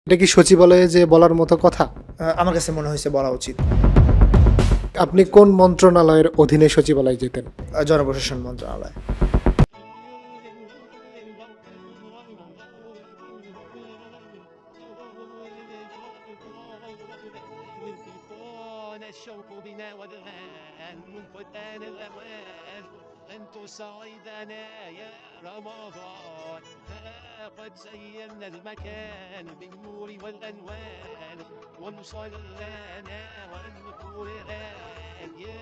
এটা কি সচিবালয়ে যে বলার মতো কথা? আমার কাছে মনে হয়েছে বলা উচিত। আপনি কোন মন্ত্রণালয়ের অধীনে সচিবালয়ে যেতেন? জনপ্রশাসন মন্ত্রণালয়। الشوق بنا والغان من فتان الأمان أن تسعدنا يا رمضان ها قد زينا المكان بالنور والألوان ومصلانا والقرآن يا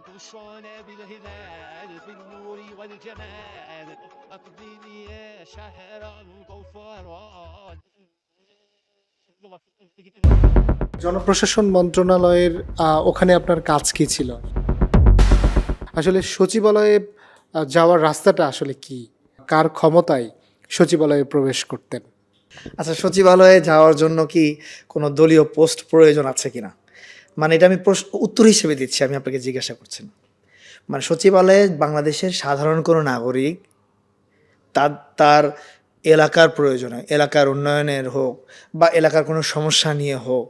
بشرانا بالهلال بالنور والجمال أقبل يا شهر الغفران জনপ্রশাসন মন্ত্রণালয়ের ওখানে আপনার কাজ কি ছিল? আসলে সচিবালয়ে যাওয়ার রাস্তাটা আসলে কি? কার ক্ষমতায় সচিবালয়ে প্রবেশ করতেন? আচ্ছা, সচিবালয়ে যাওয়ার জন্য কি কোনো দলীয় পোস্ট প্রয়োজন আছে কিনা, মানে এটা আমি উত্তর হিসেবে দিচ্ছি, আমি আপনাকে জিজ্ঞাসা করছি না। মানে সচিবালয়ে বাংলাদেশের সাধারণ কোনো নাগরিক তার তার এলাকার প্রয়োজনে, এলাকার উন্নয়নের হোক বা এলাকার কোনো সমস্যা নিয়ে হোক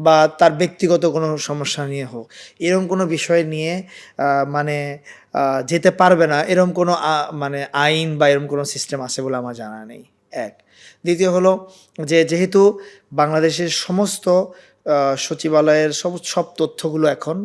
বা তার ব্যক্তিগত কোনো সমস্যা নিয়ে হোক, এরকম কোনো বিষয় নিয়ে মানে যেতে পারবে না, এরকম কোনো মানে আইন বা এরকম কোনো সিস্টেম আছে বলে আমার জানা নেই। এক। দ্বিতীয় হলো যে যেহেতু বাংলাদেশের সমস্ত সচিবালয়ের সব তথ্যগুলো এখন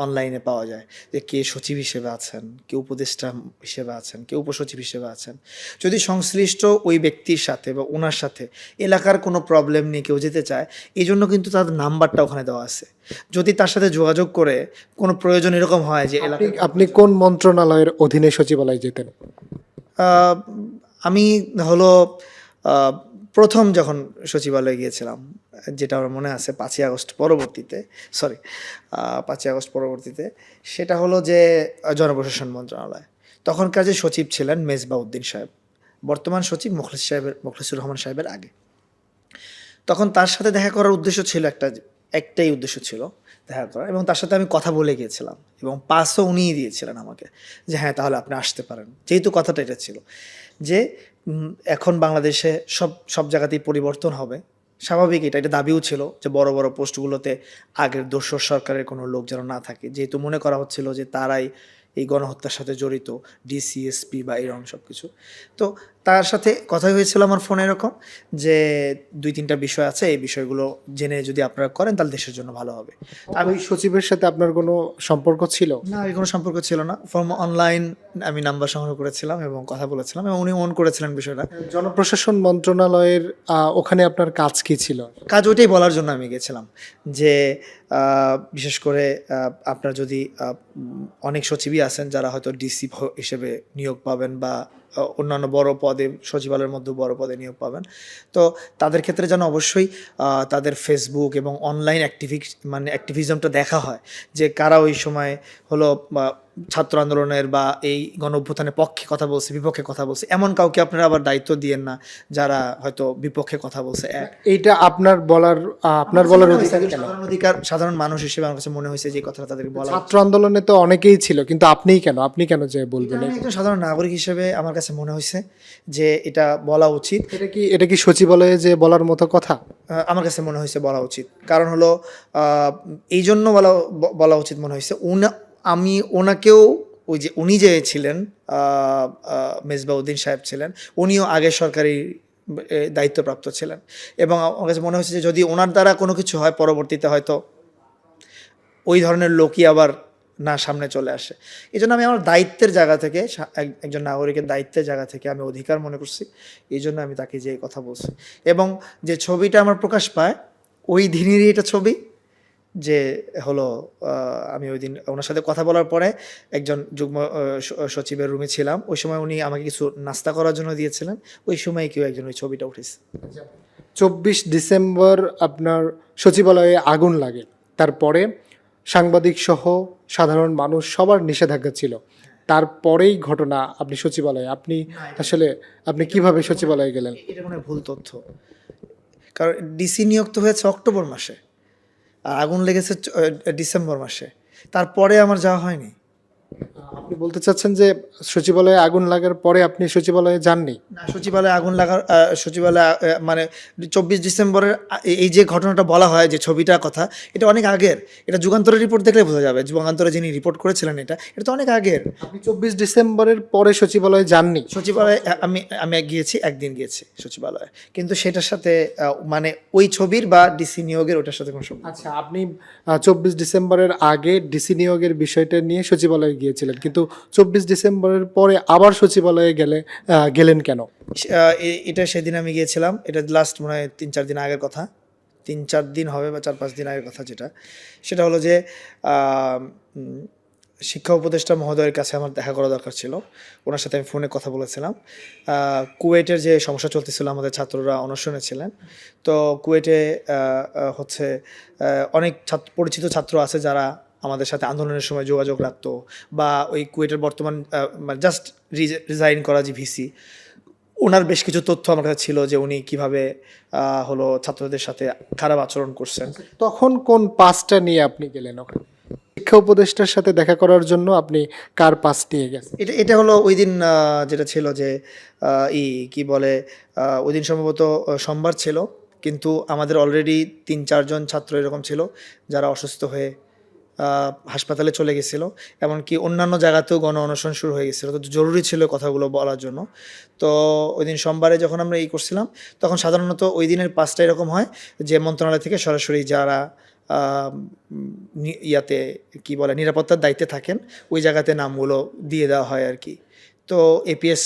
অনলাইনে পাওয়া যায়, যে কে সচিব হিসেবে আছেন, কে উপদেষ্টা হিসেবে আছেন, কে উপসচিব হিসেবে আছেন। যদি সংশ্লিষ্ট ওই ব্যক্তির সাথে বা ওনার সাথে এলাকার কোনো প্রবলেম নিয়ে কেউ যেতে চায়, এই জন্য কিন্তু তাদের নাম্বারটা ওখানে দেওয়া আছে। যদি তার সাথে যোগাযোগ করে কোনো প্রয়োজন এরকম হয় যে আপনি কোন মন্ত্রণালয়ের অধীনে সচিবালয়ে যেতেন? আমি হলো প্রথম যখন সচিবালয়ে গিয়েছিলাম, যেটা আমার মনে আছে 5ই আগস্ট পরবর্তীতে, 5ই আগস্ট পরবর্তীতে, সেটা হলো যে জনপ্রশাসন মন্ত্রণালয়। তখনকার যে সচিব ছিলেন মেজবাউদ্দিন সাহেব, বর্তমান সচিব মুখলেসুর রহমান সাহেবের আগে। তখন তার সাথে দেখা করার উদ্দেশ্য ছিল একটাই উদ্দেশ্য ছিল দেখা করা, এবং তার সাথে আমি কথা বলে গিয়েছিলাম এবং পাসও উনিই দিয়েছিলেন আমাকে, যে হ্যাঁ তাহলে আপনি আসতে পারেন। যেহেতু কথাটা এটা ছিল যে এখন বাংলাদেশে সব জায়গাতেই পরিবর্তন হবে, স্বাভাবিক, এটা দাবিও ছিল যে বড় বড় পোস্টগুলোতে আগের দোসর সরকারের কোনো লোক যেন না থাকে, যেহেতু মনে করা হচ্ছিল যে তারাই এই গণহত্যার সাথে জড়িত, ডিসিএসপি বা এরকম সব কিছু। তো তার সাথে কথা হয়েছিল আমার ফোনে এরকম যে 2-3টা বিষয় আছে, এই বিষয়গুলো জেনে যদি আপনারা করেন তাহলে দেশের জন্য ভালো হবে। ওই সচিবের সাথে আপনার কোনো সম্পর্ক ছিল? না, আমি কোনো সম্পর্ক ছিল না। ফ্রম অনলাইন আমি নাম্বার সংগ্রহ করেছিলাম এবং কথা বলেছিলাম, এবং উনি অন করেছিলেন বিষয়টা। জনপ্রশাসন মন্ত্রণালয়ের ওখানে আপনার কাজ কি ছিল? কাজ ওইটাই বলার জন্য আমি গেছিলাম যে বিশেষ করে আপনার যদি অনেক সচিবই আছেন যারা হয়তো ডিসি হিসেবে নিয়োগ পাবেন বা অন্যান্য বড় পদে, সচিবালয়ের মধ্যে বড় পদে নিয়োগ পাবেন, তো তাদের ক্ষেত্রে যেন অবশ্যই তাদের ফেসবুক এবং অনলাইন অ্যাক্টিভিজমটা দেখা হয়, যে কারা ওই সময় হলো ছাত্র আন্দোলনের বা এই গণ অভ্যুত্থানের পক্ষে কথা বলছে, বিপক্ষে কথা বলছে, এমন কাউকে আপনারা আবার দায়িত্ব দিয়েন না যারা হয়তো বিপক্ষে কথা বলছে। এইটা আপনার বলার অধিকার কেন? সাধারণ মানুষ হিসেবে আমার কাছে মনে হয়েছে যে কথাটা তাদেরকে বলা। ছাত্র আন্দোলনে তো অনেকেই ছিল, কিন্তু আপনি কেন যে বলবেন? আমি একজন সাধারণ নাগরিক হিসেবে আমার কাছে মনে হয়েছে যে এটা বলা উচিত। এটা কি সচিবালয়ে যে বলার মতো কথা? আমার কাছে মনে হয়েছে বলা উচিত, কারণ হলো এই জন্য বলা উচিত মনে হয়েছে। আমি ওনাকেও, ওই যে উনি যে ছিলেন মেজবাউদ্দিন সাহেব ছিলেন, উনিও আগের সরকারি দায়িত্বপ্রাপ্ত ছিলেন, এবং আমার কাছে মনে হয়েছে যে যদি ওনার দ্বারা কোনো কিছু হয় পরবর্তীতে হয়তো ওই ধরনের লোকই আবার না সামনে চলে আসে। এই জন্য আমি আমার দায়িত্বের জায়গা থেকে, একজন নাগরিকের দায়িত্বের জায়গা থেকে আমি অধিকার মনে করছি, এই জন্য আমি তাকে যে কথা বলছি। এবং যে ছবিটা আমার প্রকাশ পায় ওই দিনেরই এটা ছবি, যে হলো আমি ওই দিন ওনার সাথে কথা বলার পরে একজন যুগ্ম সচিবের রুমে ছিলাম, ওই সময় উনি আমাকে কিছু নাস্তা করার জন্য দিয়েছিলেন, ওই সময় কেউ একজন ওই ছবিটা উঠেছে। 24 ডিসেম্বর আপনার সচিবালয়ে আগুন লাগে, তারপরে সাংবাদিক সহ সাধারণ মানুষ সবার নিষেধাজ্ঞা ছিল, তারপরেই ঘটনা আপনি সচিবালয়ে, আপনি কিভাবে সচিবালয়ে গেলেন? এটা কোনো ভুল তথ্য, কারণ ডিসি নিয়োগ তো হয়েছে অক্টোবর মাসে আর আগুন লেগেছে ডিসেম্বর মাসে, তারপরে আমার যাওয়া হয়নি। আপনি বলতে চাচ্ছেন যে সচিবালয়ে আগুন লাগার পরে আপনি সচিবালয়ে যাননি? না, সচিবালয়ে আগুন লাগার সচিবালয়ে মানে 24 ডিসেম্বরের এই যে ঘটনাটা বলা হয় যে ছবিটার কথা, এটা অনেক আগের। এটা যুগান্তরের রিপোর্ট দেখলে বোঝা যাবে। যুগান্তরে যিনি রিপোর্ট করেছিলেন এটা তো অনেক আগের। আপনি 24 ডিসেম্বরের পরে সচিবালয়ে যাননি? সচিবালয়ে আমি গিয়েছি, একদিন গিয়েছি সচিবালয়ে, কিন্তু সেটার সাথে মানে ওই ছবির বা ডিসি নিয়োগের ওটার সাথে কোনো সম্পর্ক। আচ্ছা, আপনি 24 ডিসেম্বরের আগে ডিসি নিয়োগের বিষয়টা নিয়ে সচিবালয়ে গিয়েছিলেন, কিন্তু 24 ডিসেম্বরের পরে আবার সচিবালয়ে গেলেন কেন? এটা সেদিন আমি গিয়েছিলাম, এটা লাস্ট মনে হয় 3-4 দিন আগের কথা, 3-4 দিন হবে বা 4-5 দিন আগের কথা। সেটা হলো যে শিক্ষা উপদেষ্টা মহোদয়ের কাছে আমার দেখা করা দরকার ছিল। ওনার সাথে আমি ফোনে কথা বলেছিলাম। কুয়েটের যে সমস্যা চলতেছিল, আমাদের ছাত্ররা অনশনে ছিলেন। তো কুয়েটে হচ্ছে অনেক পরিচিত ছাত্র আছে যারা আমাদের সাথে আন্দোলনের সময় যোগাযোগ রাখতো, বা ওই কুয়েটের বর্তমান জাস্ট রিজাইন করা যে ভিসি, ওনার বেশ কিছু তথ্য আমার কাছে ছিল যে উনি কিভাবে হলো ছাত্রদের সাথে খারাপ আচরণ করছেন। তখন কোন পাসটা নিয়ে আপনি গেলেন ওখানে? শিক্ষা উপদেষ্টার সাথে দেখা করার জন্য আপনি কার পাস নিয়ে গেছেন? এটা হলো ওই দিন যেটা ছিল যে কি বলে, ওই দিন সম্ভবত সোমবার ছিল, কিন্তু আমাদের অলরেডি 3-4 জন ছাত্র এরকম ছিল যারা অসুস্থ হয়ে হাসপাতালে চলে গেছিলো। এমনকি অন্যান্য জায়গাতেও গণ অনশন শুরু হয়ে গেছিলো। তো জরুরি ছিল কথাগুলো বলার জন্য। তো ওই দিন সোমবারে যখন আমরা করছিলাম, তখন সাধারণত ওই দিনের পাসটা এরকম হয় যে মন্ত্রণালয় থেকে সরাসরি যারা ইয়াতে কি বলে নিরাপত্তার দায়িত্বে থাকেন, ওই জায়গাতে নামগুলো দিয়ে দেওয়া হয় আর কি। তো এপিএস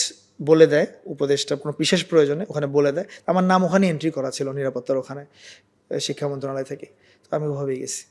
বলে দেয়, উপদেষ্টা কোনো বিশেষ প্রয়োজনে ওখানে বলে দেয়। আমার নাম ওখানে এন্ট্রি করা ছিল নিরাপত্তার ওখানে, শিক্ষা মন্ত্রণালয় থেকে। তো আমি ওভাবেই গেছি।